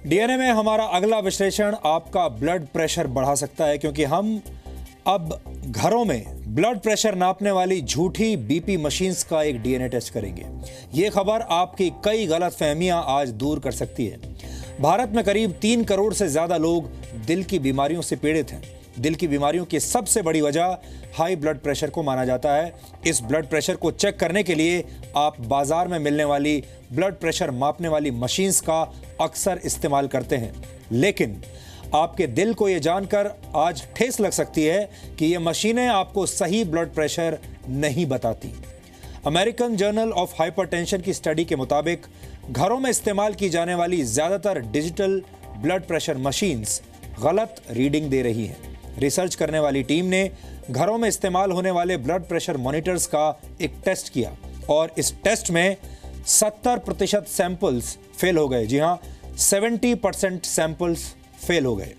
DNA में हमारा अगला विश्लेषण आपका ब्लड प्रेशर बढ़ा सकता है, क्योंकि हम अब घरों में ब्लड प्रेशर नापने वाली झूठी बीपी मशीन्स का एक डीएनए टेस्ट करेंगे। ये खबर आपकी कई गलतफहमियां आज दूर कर सकती है। भारत में करीब 3 करोड़ से ज्यादा लोग दिल की बीमारियों से पीड़ित हैं। दिल की बीमारियों की सबसे बड़ी वजह हाई ब्लड प्रेशर को माना जाता है। इस ब्लड प्रेशर को चेक करने के लिए आप बाजार में मिलने वाली ब्लड प्रेशर मापने वाली मशीन्स का अक्सर इस्तेमाल करते हैं, लेकिन आपके दिल को यह जानकर आज ठेस लग सकती है कि ये मशीनें आपको सही ब्लड प्रेशर नहीं बताती। अमेरिकन जर्नल ऑफ हाइपरटेंशन की स्टडी के मुताबिक घरों में इस्तेमाल की जाने वाली ज्यादातर डिजिटल ब्लड प्रेशर मशीन्स गलत रीडिंग दे रही हैं। रिसर्च करने वाली टीम ने घरों में इस्तेमाल होने वाले ब्लड प्रेशर मॉनिटर्स का एक टेस्ट किया और इस टेस्ट में 70% सैंपल्स फेल हो गए। जी हां, 70% सैंपल्स फेल हो गए।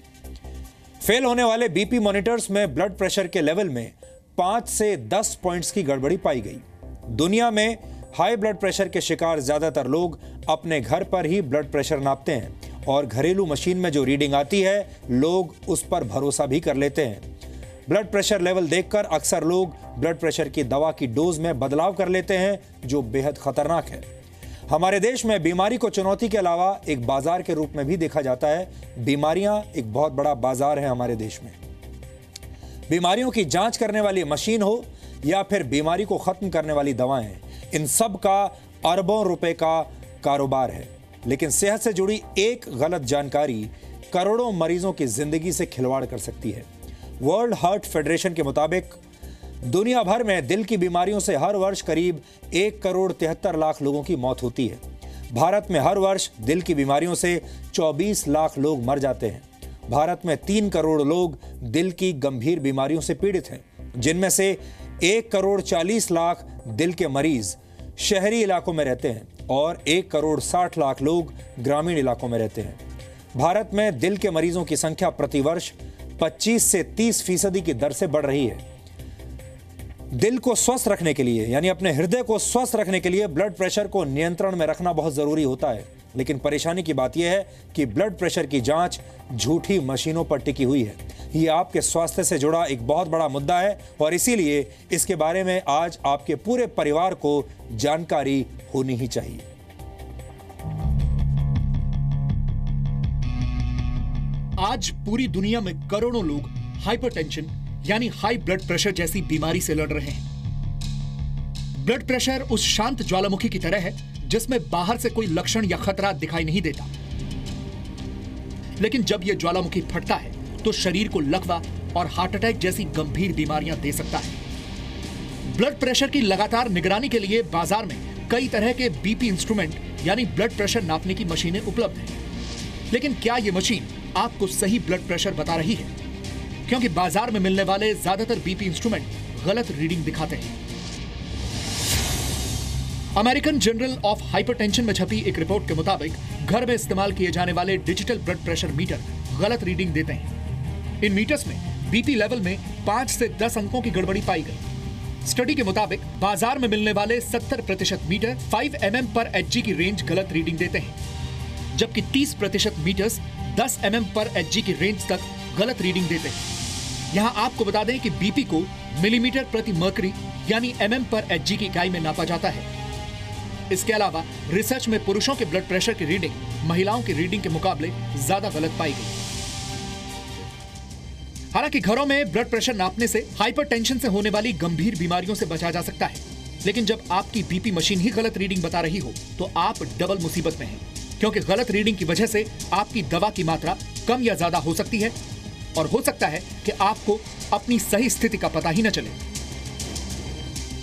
फेल होने वाले बीपी मॉनिटर्स में ब्लड प्रेशर के लेवल में 5 से 10 पॉइंट्स की गड़बड़ी पाई गई। दुनिया में हाई ब्लड प्रेशर के शिकार ज्यादातर लोग अपने घर पर ही ब्लड प्रेशर नापते हैं और घरेलू मशीन में जो रीडिंग आती है लोग उस पर भरोसा भी कर लेते हैं। ब्लड प्रेशर लेवल देखकर अक्सर लोग ब्लड प्रेशर की दवा की डोज में बदलाव कर लेते हैं, जो बेहद खतरनाक है। हमारे देश में बीमारी को चुनौती के अलावा एक बाजार के रूप में भी देखा जाता है। बीमारियां एक बहुत बड़ा बाजार है हमारे देश में। बीमारियों की जांच करने वाली मशीन हो या फिर बीमारी को खत्म करने वाली दवाएं, इन सब का अरबों रुपए का कारोबार है। लेकिन सेहत से जुड़ी एक गलत जानकारी करोड़ों मरीजों की जिंदगी से खिलवाड़ कर सकती है। वर्ल्ड हार्ट फेडरेशन के मुताबिक दुनिया भर में दिल की बीमारियों से हर वर्ष करीब 1 करोड़ 73 लाख लोगों की मौत होती है। भारत में हर वर्ष दिल की बीमारियों से 24 लाख लोग मर जाते हैं। भारत में 3 करोड़ लोग दिल की गंभीर बीमारियों से पीड़ित हैं, जिनमें से 1 करोड़ 40 लाख दिल के मरीज शहरी इलाकों में रहते हैं और 1 करोड़ 60 लाख लोग ग्रामीण इलाकों में रहते हैं। भारत में दिल के मरीजों की संख्या प्रतिवर्ष 25 से 30% की दर से बढ़ रही है। दिल को स्वस्थ रखने के लिए, यानी अपने हृदय को स्वस्थ रखने के लिए ब्लड प्रेशर को नियंत्रण में रखना बहुत जरूरी होता है। लेकिन परेशानी की बात यह है कि ब्लड प्रेशर की जांच झूठी मशीनों पर टिकी हुई है। यह आपके स्वास्थ्य से जुड़ा एक बहुत बड़ा मुद्दा है और इसीलिए इसके बारे में आज आपके पूरे परिवार को जानकारी होनी ही चाहिए। आज पूरी दुनिया में करोड़ों लोग हाइपरटेंशन यानी हाई ब्लड प्रेशर जैसी बीमारी से लड़ रहे हैं। ब्लड प्रेशर उस शांत ज्वालामुखी की तरह है जिसमें बाहर से कोई लक्षण या खतरा दिखाई नहीं देता, लेकिन जब यह ज्वालामुखी फटता है तो शरीर को लकवा और हार्ट अटैक जैसी गंभीर बीमारियां दे सकता है। ब्लड प्रेशर की लगातार निगरानी के लिए बाजार में कई तरह के बीपी इंस्ट्रूमेंट यानी ब्लड प्रेशर नापने की मशीनें उपलब्ध हैं, लेकिन क्या यह मशीन आपको सही ब्लड प्रेशर बता रही है? क्योंकि बाजार में मिलने वाले ज्यादातर बीपी इंस्ट्रूमेंट गलत रीडिंग दिखाते हैं। अमेरिकन जर्नल ऑफ हाइपरटेंशन में छपी एक रिपोर्ट के मुताबिक घर में इस्तेमाल किए जाने वाले डिजिटल ब्लड प्रेशर मीटर गलत रीडिंग देते हैं। इन मीटर्स में बीपी लेवल में 5 से 10 अंकों की गड़बड़ी पाई गई। स्टडी के मुताबिक बाजार में मिलने वाले 70% मीटर 5 mm पर HG की रेंज गलत रीडिंग देते हैं, जबकि 30% मीटर्स 10 mm पर HG की रेंज तक गलत रीडिंग देते हैं। यहां आपको बता दें कि बीपी को मिलीमीटर प्रति मर्करी यानी mm पर HG की इकाई में नापा जाता है। इसके अलावा रिसर्च में पुरुषों के ब्लड प्रेशर की रीडिंग महिलाओं की रीडिंग के मुकाबले ज्यादा गलत पाई गई। हालांकि घरों में ब्लड प्रेशर नापने से हाइपरटेंशन से होने वाली गंभीर बीमारियों से बचा जा सकता है, लेकिन जब आपकी बीपी मशीन ही गलत रीडिंग बता रही हो तो आप डबल मुसीबत में हैं, क्योंकि गलत रीडिंग की वजह से आपकी दवा की मात्रा कम या ज्यादा हो सकती है और हो सकता है कि आपको अपनी सही स्थिति का पता ही न चले।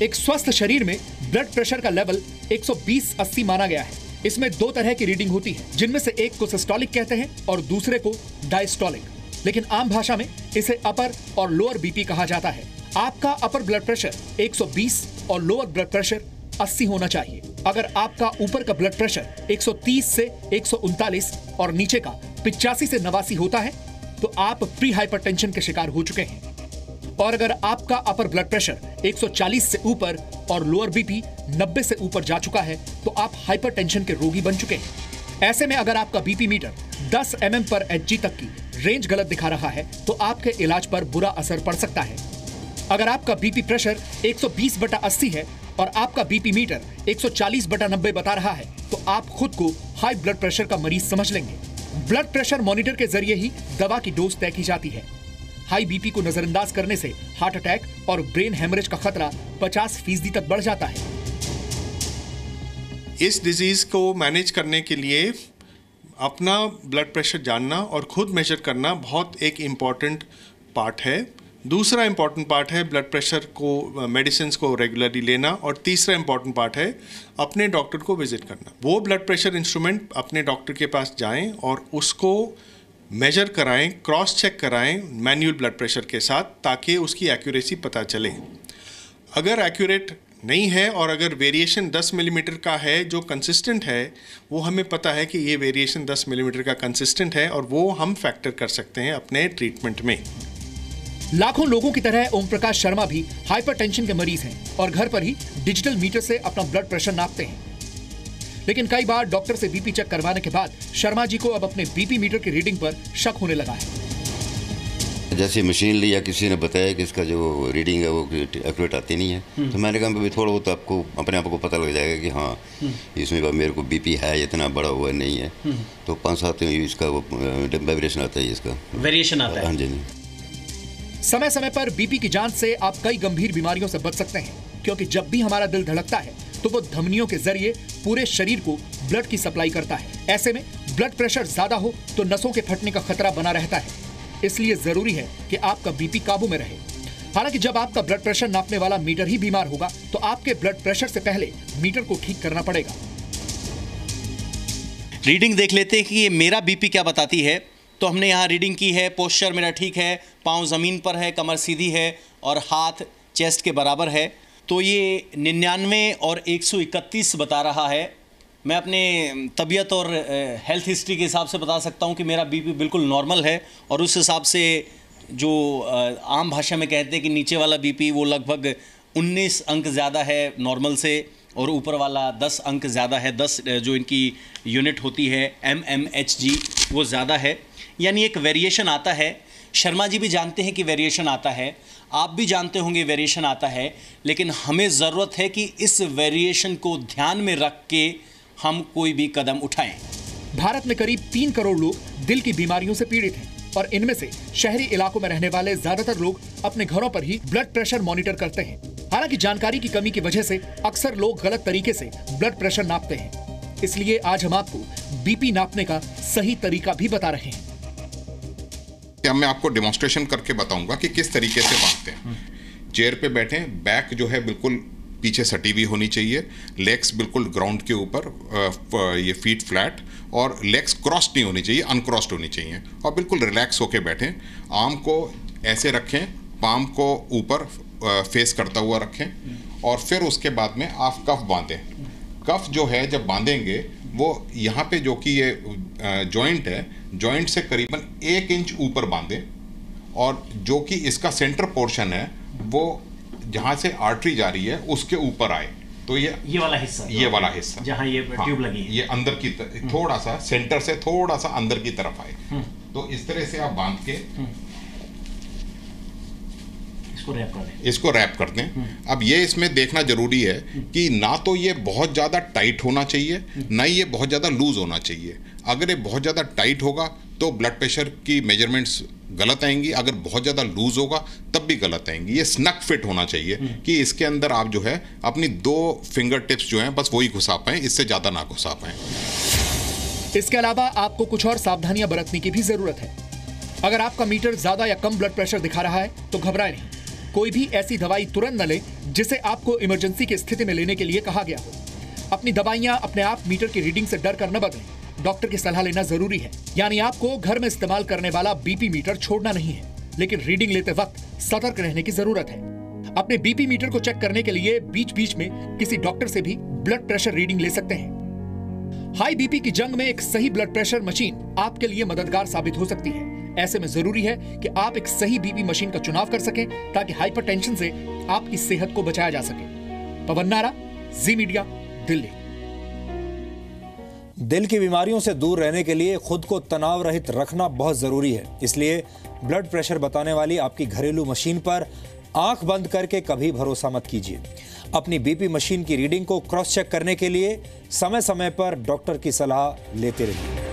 एक स्वस्थ शरीर में ब्लड प्रेशर का लेवल 120/80 माना गया है। इसमें 2 तरह की रीडिंग होती है, जिनमें से एक को सिस्टोलिक कहते हैं और दूसरे को डायस्टोलिक, लेकिन आम भाषा में इसे अपर और लोअर बीपी कहा जाता है। आपका अपर ब्लड प्रेशर 120 और लोअर ब्लड प्रेशर 80 होना चाहिए। अगर आपका ऊपर का ब्लड प्रेशर 130 से 139 और नीचे का 85 से 89 होता है तो आप प्री हाइपरटेंशन के शिकार हो चुके हैं। और अगर आपका अपर ब्लड प्रेशर 140 से ऊपर और लोअर बीपी 90 से ऊपर जा चुका है तो आप हाइपरटेंशन के रोगी बन चुके हैं। ऐसे में अगर आपका बीपी मीटर 10 mm पर Hg तक की रेंज गलत दिखा रहा है तो आपके इलाज पर बुरा असर पड़ सकता है। अगर आपका बीपी प्रेशर 120/80 है और आपका बीपी मीटर 140/90 बता रहा है तो आप खुद को हाई ब्लड प्रेशर का मरीज समझ लेंगे। ब्लड प्रेशर मॉनिटर के जरिए ही दवा की डोज तय की जाती है। हाई बीपी को नजरअंदाज करने से हार्ट अटैक और ब्रेन हेमरेज का खतरा 50% तक बढ़ जाता है। इस डिजीज को मैनेज करने के लिए अपना ब्लड प्रेशर जानना और खुद मेजर करना बहुत एक इम्पॉर्टेंट पार्ट है। दूसरा इम्पॉर्टेंट पार्ट है ब्लड प्रेशर को मेडिसिन को रेगुलरली लेना, और तीसरा इम्पॉर्टेंट पार्ट है अपने डॉक्टर को विजिट करना। वो ब्लड प्रेशर इंस्ट्रूमेंट अपने डॉक्टर के पास जाएं और उसको मेजर कराएं, क्रॉस चेक कराएं मैनुअल ब्लड प्रेशर के साथ, ताकि उसकी एक्यूरेसी पता चले। अगर एक्यूरेट नहीं है और अगर वेरिएशन 10 मिलीमीटर का है जो कंसिस्टेंट है, वो हमें पता है कि ये वेरिएशन 10 मिलीमीटर का कंसिस्टेंट है और वो हम फैक्टर कर सकते हैं अपने ट्रीटमेंट में। लाखों लोगों की तरह ओम प्रकाश शर्मा भी हाइपरटेंशन के मरीज हैं और घर पर ही डिजिटल मीटर से अपना ब्लड प्रेशर नापते हैं। लेकिन कई बार डॉक्टर से बीपी चेक करवाने के बाद शर्मा जी को अब अपने बीपी मीटर की रीडिंग पर शक होने लगा है। जैसे मशीन ली या किसी ने बताया कि इसका जो रीडिंग है वो एक्यूरेट आती नहीं है, तो मैंने कहा भी थोड़ा बहुत आपको अपने आप को पता लग जाएगा कि हाँ इसमें मेरे को बीपी है, इतना बड़ा हुआ नहीं है। तो 5-7 इसका वो वेरिएशन आता है, इसका वेरिएशन आता है। हाँ जी। समय समय पर बीपी की जांच से आप कई गंभीर बीमारियों से बच सकते हैं, क्योंकि जब भी हमारा दिल धड़कता है तो वो धमनियों के जरिए पूरे शरीर को ब्लड की सप्लाई करता है। ऐसे में ब्लड प्रेशर ज्यादा हो तो नसों के फटने का खतरा बना रहता है। इसलिए जरूरी है कि आपका बीपी काबू में रहे। हालांकि जब आपका ब्लड प्रेशर नापने वाला मीटर ही बीमार होगा तो आपके ब्लड प्रेशर से पहले मीटर को ठीक करना पड़ेगा। रीडिंग देख लेते हैं कि ये मेरा बीपी क्या बताती है। तो हमने यहाँ रीडिंग की है, पोस्चर मेरा ठीक है, पाँव ज़मीन पर है, कमर सीधी है और हाथ चेस्ट के बराबर है। तो ये 99 और 131 बता रहा है। मैं अपने तबीयत और हेल्थ हिस्ट्री के हिसाब से बता सकता हूँ कि मेरा बीपी बिल्कुल नॉर्मल है, और उस हिसाब से जो आम भाषा में कहते हैं कि नीचे वाला बीपी वो लगभग 19 अंक ज़्यादा है नॉर्मल से, और ऊपर वाला 10 अंक ज़्यादा है। 10 जो इनकी यूनिट होती है mmHg वो ज़्यादा है, यानी एक वेरिएशन आता है। शर्मा जी भी जानते हैं कि वेरिएशन आता है, आप भी जानते होंगे वेरिएशन आता है, लेकिन हमें ज़रूरत है कि इस वेरिएशन को ध्यान में रख के हम कोई भी कदम उठाएं। भारत में करीब 3 करोड़ लोग दिल की बीमारियों से पीड़ित हैं, और इनमें से शहरी इलाकों में रहने वाले ज्यादातर लोग अपने घरों पर ही ब्लड प्रेशर मॉनिटर करते हैं। हालांकि जानकारी की कमी की वजह से अक्सर लोग गलत तरीके से ब्लड प्रेशर नापते हैं। इसलिए आज हम आपको बीपी नापने का सही तरीका भी बता रहे हैं। मैं आपको डेमोन्स्ट्रेशन करके बताऊंगा कि किस तरीके से बांधते हैं। चेयर पे बैठे, बैक जो है बिल्कुल पीछे सटी हुई होनी चाहिए, लेग्स बिल्कुल ग्राउंड के ऊपर, ये फीट फ्लैट, और लेग्स क्रॉस नहीं होनी चाहिए, अनक्रॉस्ड होनी चाहिए, और बिल्कुल रिलैक्स होके बैठें। आर्म को ऐसे रखें, पाम को ऊपर फेस करता हुआ रखें, और फिर उसके बाद में आप कफ बांधें। कफ जो है जब बांधेंगे वो यहाँ पे जो कि ये जॉइंट है, जॉइंट से करीबन 1 इंच ऊपर बांधें, और जो कि इसका सेंटर पोर्शन है वो जहाँ से आर्टरी जा रही है उसके ऊपर आए। तो ये वाला हिस्सा जहाँ ये ट्यूब लगी है, ये अंदर की थोड़ा सा सेंटर से थोड़ा सा अंदर की तरफ आए। तो इस तरह से आप बांध के इसको रैप कर दें। अब ये इसमें देखना जरूरी है कि ना तो ये बहुत ज़्यादा टाइट होना चाहिए, ना ये बहुत ज़्यादा लूज होना चाहिए। अगर ये बहुत ज़्यादा टाइट होगा तो ब्लड प्रेशर की मेजरमेंट्स गलत आएंगी, अगर बहुत ज़्यादा लूज होगा तब भी गलत आएंगी। ये स्नक फिट होना चाहिए कि इसके अंदर आप जो है अपनी 2 फिंगर टिप्स जो हैं बस वही घुसा पाएं, इससे ज़्यादा ना घुसा पाएं। इसके अलावा आपको कुछ और सावधानियां बरतने की भी जरूरत है। अगर आपका मीटर ज्यादा या कम ब्लड प्रेशर दिखा रहा है तो घबराएं नहीं। कोई भी ऐसी दवाई तुरंत न लें जिसे आपको इमरजेंसी की स्थिति में लेने के लिए कहा गया हो। अपनी दवाइयां अपने आप मीटर की रीडिंग से डर कर न बदलें। डॉक्टर की सलाह लेना जरूरी है। यानी आपको घर में इस्तेमाल करने वाला बीपी मीटर छोड़ना नहीं है, लेकिन रीडिंग लेते वक्त सतर्क रहने की जरूरत है। अपने बीपी मीटर को चेक करने के लिए बीच बीच में किसी डॉक्टर से भी ब्लड प्रेशर रीडिंग ले सकते हैं। हाई बीपी की जंग में एक सही ब्लड प्रेशर मशीन आपके लिए मददगार साबित हो सकती है। ऐसे में जरूरी है कि आप एक सही बीपी मशीन का चुनाव कर सकें, ताकि हाइपरटेंशन से आपकी सेहत को बचाया जा सके। पवन नारा, जी मीडिया, दिल्ली। दिल की बीमारियों से दूर रहने के लिए खुद को तनाव रहित रखना बहुत ज़रूरी है। इसलिए ब्लड प्रेशर बताने वाली आपकी घरेलू मशीन पर आंख बंद करके कभी भरोसा मत कीजिए। अपनी बीपी मशीन की रीडिंग को क्रॉस चेक करने के लिए समय समय पर डॉक्टर की सलाह लेते रहिए।